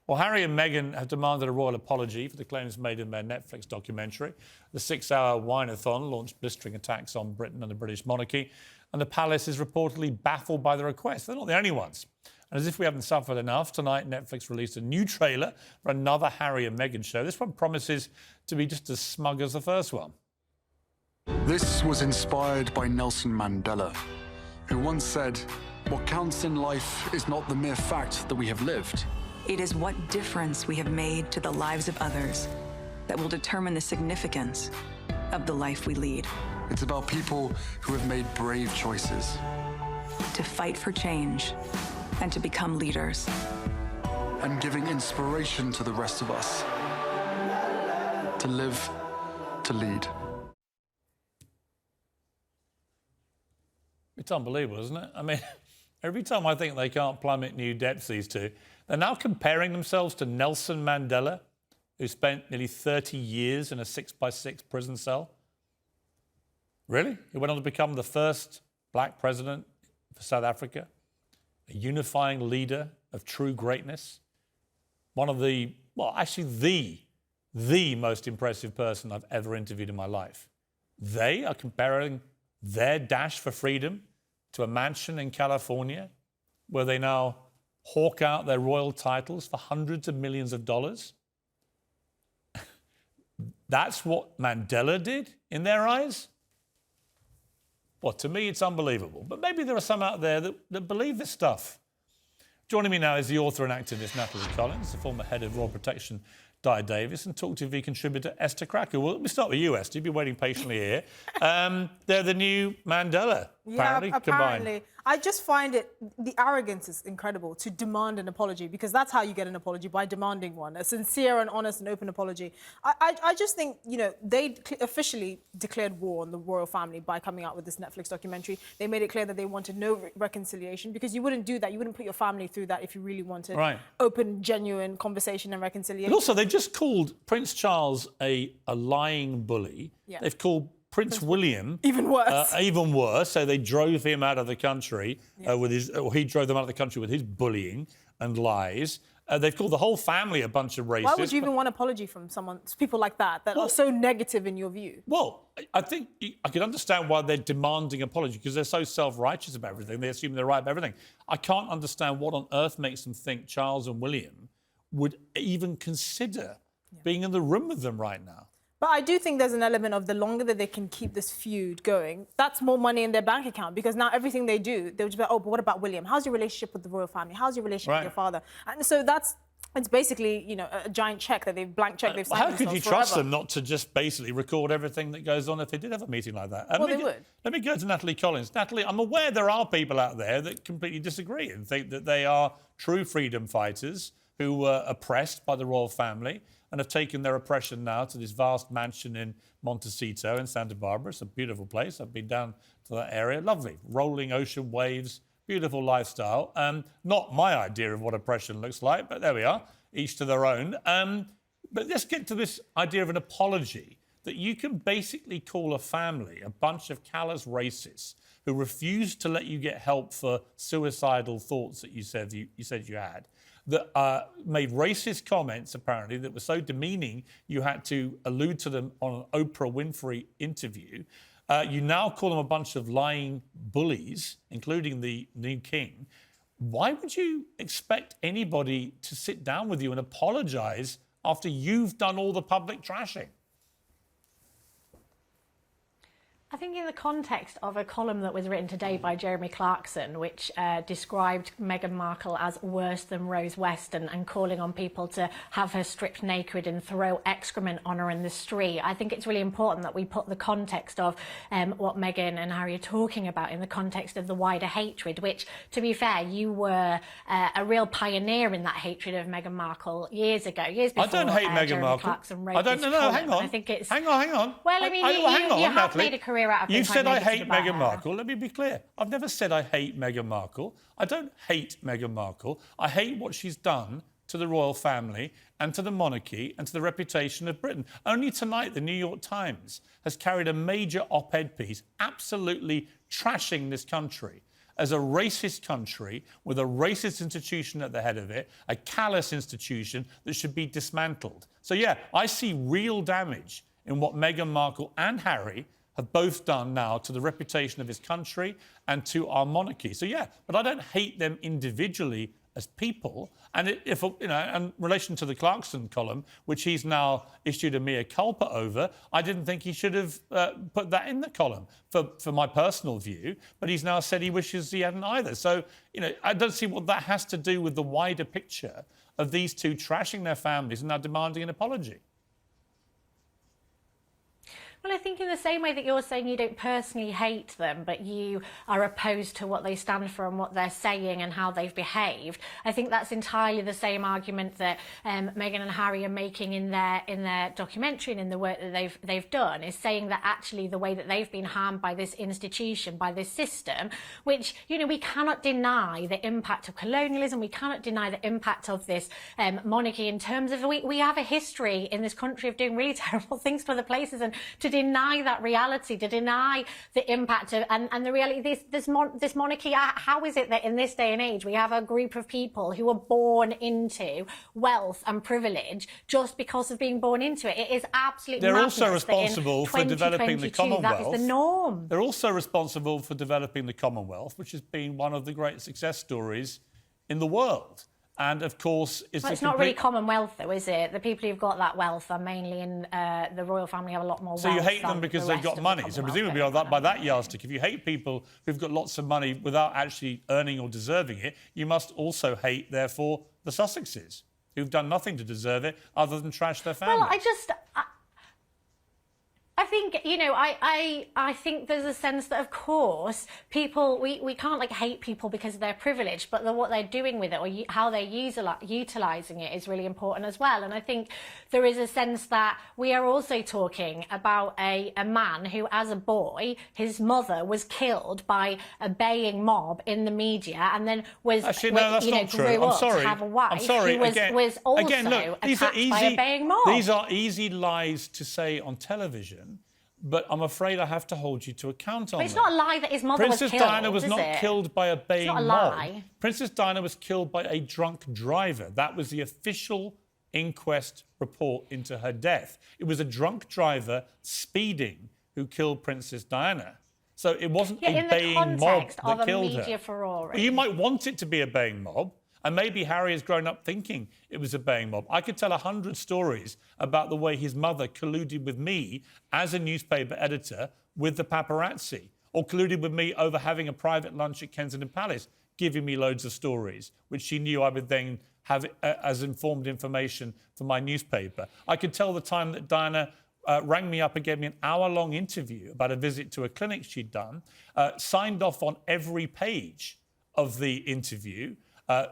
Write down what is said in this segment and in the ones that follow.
Well, Harry and Meghan have demanded a royal apology for the claims made in their Netflix documentary. The 6-hour wine-a-thon launched blistering attacks on Britain and the British monarchy, and the palace is reportedly baffled by the request. They're not the only ones. And as if we haven't suffered enough, tonight Netflix released a new trailer for another Harry and Meghan show. This one promises to be just as smug as the first one. This was inspired by Nelson Mandela, who once said, "What counts in life is not the mere fact that we have lived. It is what difference we have made to the lives of others that will determine the significance of the life we lead." It's about people who have made brave choices. To fight for change and to become leaders. And giving inspiration to the rest of us. To live, to lead. It's unbelievable, isn't it? I mean, every time I think they can't plummet new depths, these two, they're now comparing themselves to Nelson Mandela, who spent nearly 30 years in a 6x6 prison cell. Really? He went on to become the first black president for South Africa, a unifying leader of true greatness, one of the, well, actually the most impressive person I've ever interviewed in my life. They are comparing their dash for freedom to a mansion in California where they now hawk out their royal titles for hundreds of millions of dollars. That's what Mandela did in their eyes? Well, to me, it's unbelievable. But maybe there are some out there that believe this stuff. Joining me now is the author and activist Natalie Collins, the former head of Royal Protection Di Davis, and Talk TV contributor Esther Cracker. Well, let me start with you, Esther. You've been waiting patiently here. They're the new Mandela, apparently, combined. I just find the arrogance is incredible to demand an apology, because that's how you get an apology, by demanding one, a sincere and honest and open apology. I just think, you know, they officially declared war on the royal family by coming out with this Netflix documentary. They made it clear that they wanted no reconciliation, because you wouldn't do that. You wouldn't put your family through that if you really wanted open, genuine conversation and reconciliation. But also, they just called Prince Charles a lying bully. Yeah. They've called Prince William even worse. Even worse. So they drove him out of the country with his, or he drove them out of the country with his bullying and lies. They've called the whole family a bunch of racists. Why would you even want an apology from people like that are so negative in your view? Well, I think I can understand why they're demanding an apology, because they're so self-righteous about everything. They assume they're right about everything. I can't understand what on earth makes them think Charles and William would even consider being in the room with them right now. But I do think there's an element of the longer that they can keep this feud going, that's more money in their bank account, because now everything they do, they'll just be like, oh, but what about William? How's your relationship with the royal family? How's your relationship with your father? And so it's basically, you know, a giant check that blank check they've signed. How could you trust them not to just basically record everything that goes on if they did have a meeting like that? Well, they would. Let me go to Natalie Collins. Natalie, I'm aware there are people out there that completely disagree and think that they are true freedom fighters who were oppressed by the royal family and have taken their oppression now to this vast mansion in Montecito in Santa Barbara. It's a beautiful place. I've been down to that area. Lovely. Rolling ocean waves, beautiful lifestyle. Not my idea of what oppression looks like, but there we are. Each to their own. But let's get to this idea of an apology, that you can basically call a family a bunch of callous racists who refused to let you get help for suicidal thoughts that you said you had, that made racist comments, apparently, that were so demeaning you had to allude to them on an Oprah Winfrey interview. You now call them a bunch of lying bullies, including the new king. Why would you expect anybody to sit down with you and apologise after you've done all the public trashing? I think in the context of a column that was written today by Jeremy Clarkson, which described Meghan Markle as worse than Rose Weston and calling on people to have her stripped naked and throw excrement on her in the street, I think it's really important that we put the context of what Meghan and Harry are talking about in the context of the wider hatred, which, to be fair, you were a real pioneer in that hatred of Meghan Markle years ago, years before. I don't hate Meghan Markle. Clarkson wrote I don't know. Hang on. I think it's... Hang on. Well, I mean, you have made a career out of You said I hate Meghan her. Markle. Let me be clear. I've never said I hate Meghan Markle. I don't hate Meghan Markle. I hate what she's done to the royal family and to the monarchy and to the reputation of Britain. Only tonight, the New York Times has carried a major op-ed piece absolutely trashing this country as a racist country with a racist institution at the head of it, a callous institution that should be dismantled. So, yeah, I see real damage in what Meghan Markle and Harry have both done now to the reputation of his country and to our monarchy. So, yeah, but I don't hate them individually as people. And if, you know, in relation to the Clarkson column, which he's now issued a mea culpa over, I didn't think he should have put that in the column for my personal view, but he's now said he wishes he hadn't either. So, you know, I don't see what that has to do with the wider picture of these two trashing their families and now demanding an apology. Well, I think in the same way that you're saying you don't personally hate them, but you are opposed to what they stand for and what they're saying and how they've behaved, I think that's entirely the same argument that Meghan and Harry are making in their documentary and in the work that they've done, is saying that actually the way that they've been harmed by this institution, by this system, which, you know, we cannot deny the impact of colonialism, we cannot deny the impact of this monarchy in terms of we have a history in this country of doing really terrible things to other places, and to deny that reality, to deny the impact of and the reality this monarchy. How is it that in this day and age we have a group of people who are born into wealth and privilege just because of being born into it? It is absolutely They're madness also responsible for developing the Commonwealth. That is the norm. They're also responsible for developing the Commonwealth, which has been one of the great success stories in the world. And, of course, it's not really Commonwealth, though, is it? The people who've got that wealth are mainly in the royal family, have a lot more wealth. So you hate them because they've got money. So presumably by that yardstick, if you hate people who've got lots of money without actually earning or deserving it, you must also hate, therefore, the Sussexes, who've done nothing to deserve it other than trash their family. Well, I think, you know, I think there's a sense that, of course, people, we can't, like, hate people because of their privilege, but what they're doing with it or how they're utilising it is really important as well. And I think there is a sense that we are also talking about a man who, as a boy, his mother was killed by a baying mob in the media, and then was, actually, no, that's not true. grew I'm up sorry. to have a wife. I'm sorry. Was also look, attacked by a baying mob. These are easy lies to say on television, but I'm afraid I have to hold you to account on them. But it's not a lie that his mother was killed, Princess Diana was not killed by a baying mob. It's not a lie. Princess Diana was killed by a drunk driver. That was the official inquest report into her death. It was a drunk driver speeding who killed Princess Diana. So it wasn't a baying mob that killed her. Furore. You might want it to be a baying mob. And maybe Harry has grown up thinking it was a baying mob. I could tell 100 stories about the way his mother colluded with me as a newspaper editor with the paparazzi, or colluded with me over having a private lunch at Kensington Palace, giving me loads of stories, which she knew I would then have as informed information for my newspaper. I could tell the time that Diana rang me up and gave me an hour-long interview about a visit to a clinic she'd done, signed off on every page of the interview,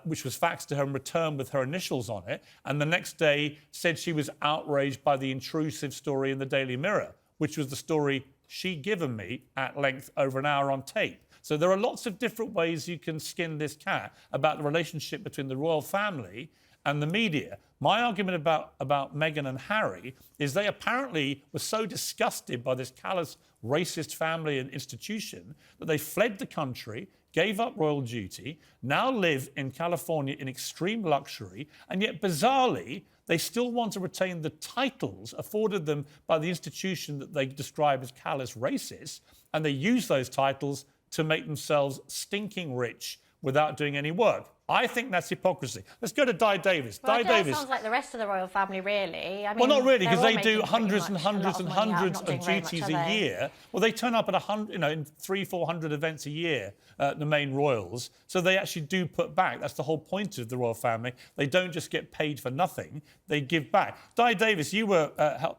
which was faxed to her and returned with her initials on it, and the next day said she was outraged by the intrusive story in the Daily Mirror, which was the story she'd given me at length over an hour on tape. So there are lots of different ways you can skin this cat about the relationship between the royal family and the media. My argument about Meghan and Harry is they apparently were so disgusted by this callous, racist family and institution that they fled the country, gave up royal duty, now live in California in extreme luxury, and yet, bizarrely, they still want to retain the titles afforded them by the institution that they describe as callous racist, and they use those titles to make themselves stinking rich without doing any work. I think that's hypocrisy. Let's go to Di Davis. Well, Di Davis sounds like the rest of the royal family, really. I mean, well, not really, because they do making hundreds and pretty much hundreds a and lot of money hundreds out, not of doing very duties much, a year. Well, they turn up at 100, in 300-400 events a year, the main royals. So they actually do put back. That's the whole point of the royal family. They don't just get paid for nothing. They give back. Di Davis, you were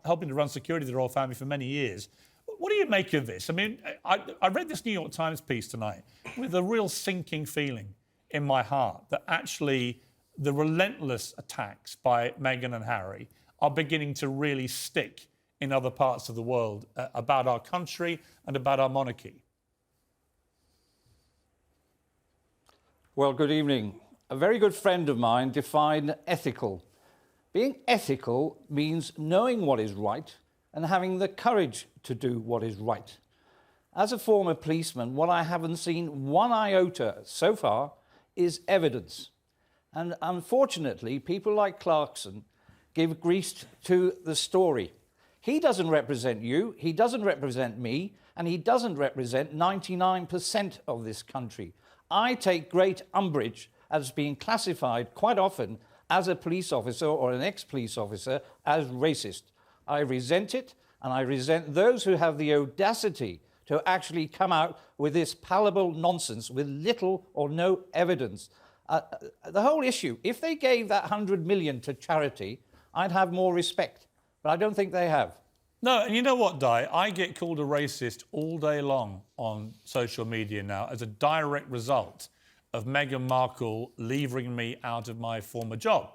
helping to run security of the royal family for many years. What do you make of this? I mean, I read this New York Times piece tonight with a real sinking feeling in my heart that actually the relentless attacks by Meghan and Harry are beginning to really stick in other parts of the world about our country and about our monarchy. Well, good evening. A very good friend of mine defined ethical. Being ethical means knowing what is right and having the courage to do what is right. As a former policeman, what I haven't seen one iota so far is evidence. And unfortunately, people like Clarkson give grease to the story. He doesn't represent you, he doesn't represent me, and he doesn't represent 99% of this country. I take great umbrage as being classified quite often as a police officer or an ex-police officer as racist. I resent it, and I resent those who have the audacity to actually come out with this palatable nonsense with little or no evidence. The whole issue, if they gave that 100 million to charity, I'd have more respect, but I don't think they have. No, and you know what, Di? I get called a racist all day long on social media now as a direct result of Meghan Markle leavering me out of my former job,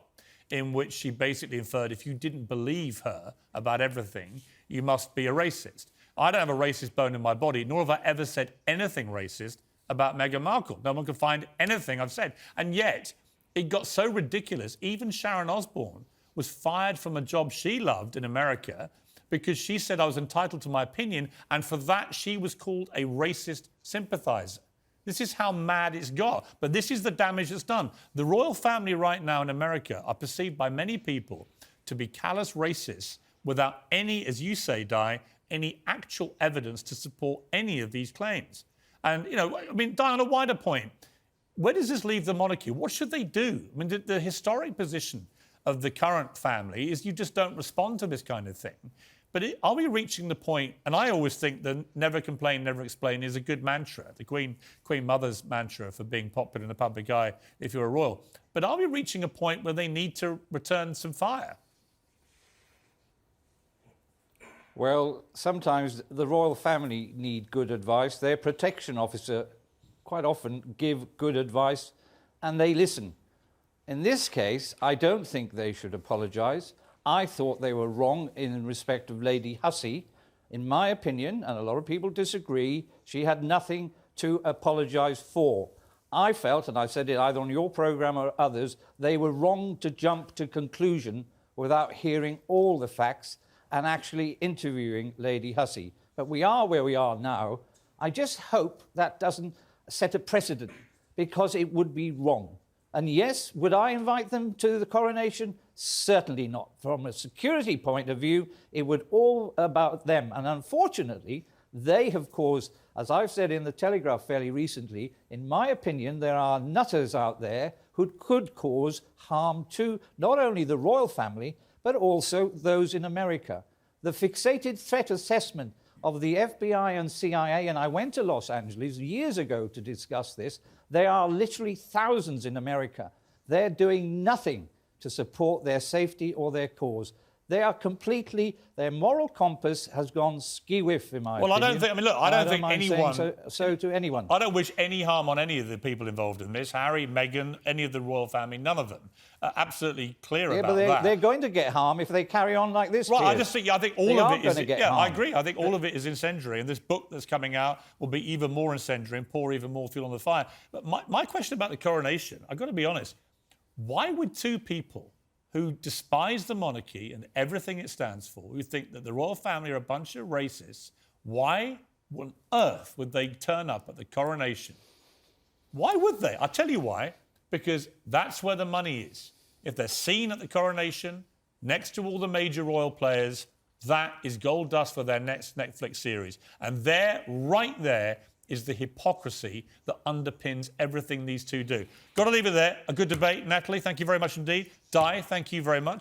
in which she basically inferred if you didn't believe her about everything, you must be a racist. I don't have a racist bone in my body, nor have I ever said anything racist about Meghan Markle. No one can find anything I've said. And yet, it got so ridiculous, even Sharon Osbourne was fired from a job she loved in America because she said I was entitled to my opinion, and for that she was called a racist sympathiser. This is how mad it's got. But this is the damage that's done. The royal family right now in America are perceived by many people to be callous racists without any, as you say, Di, any actual evidence to support any of these claims. And, you know, I mean, Di, on a wider point, where does this leave the monarchy? What should they do? I mean, the historic position of the current family is you just don't respond to this kind of thing. But are we reaching the point, and I always think that never complain, never explain is a good mantra, the Queen Mother's mantra for being popular in the public eye if you're a royal. But are we reaching a point where they need to return some fire? Well, sometimes the royal family need good advice. Their protection officer quite often give good advice and they listen. In this case, I don't think they should apologise. I thought they were wrong in respect of Lady Hussey. In my opinion, and a lot of people disagree, she had nothing to apologise for. I felt, and I've said it either on your programme or others, they were wrong to jump to conclusion without hearing all the facts and actually interviewing Lady Hussey. But we are where we are now. I just hope that doesn't set a precedent, because it would be wrong. And yes, would I invite them to the coronation? Certainly not. From a security point of view, it would all about them. And unfortunately, they have caused, as I've said in the Telegraph fairly recently, in my opinion, there are nutters out there who could cause harm to not only the royal family, but also those in America. The fixated threat assessment of the FBI and CIA, and I went to Los Angeles years ago to discuss this, there are literally thousands in America. They're doing nothing to support their safety or their cause. They are completely, their moral compass has gone skew-whiff, in my opinion. Well, I don't think, I mean, look, I don't think anyone... So to anyone. I don't wish any harm on any of the people involved in this. Harry, Meghan, any of the royal family, none of them. Absolutely clear about that. But they're going to get harm if they carry on like this. Right, I think all of it is... Yeah, I agree. I think all of it is incendiary, and this book that's coming out will be even more incendiary and pour even more fuel on the fire. But my question about the coronation, I've got to be honest, why would two people who despise the monarchy and everything it stands for, who think that the royal family are a bunch of racists, why on earth would they turn up at the coronation? Why would they? I'll tell you why. Because that's where the money is. If they're seen at the coronation, next to all the major royal players, that is gold dust for their next Netflix series. And there, right there, is the hypocrisy that underpins everything these two do. Got to leave it there. A good debate. Natalie, thank you very much indeed. Di, thank you very much.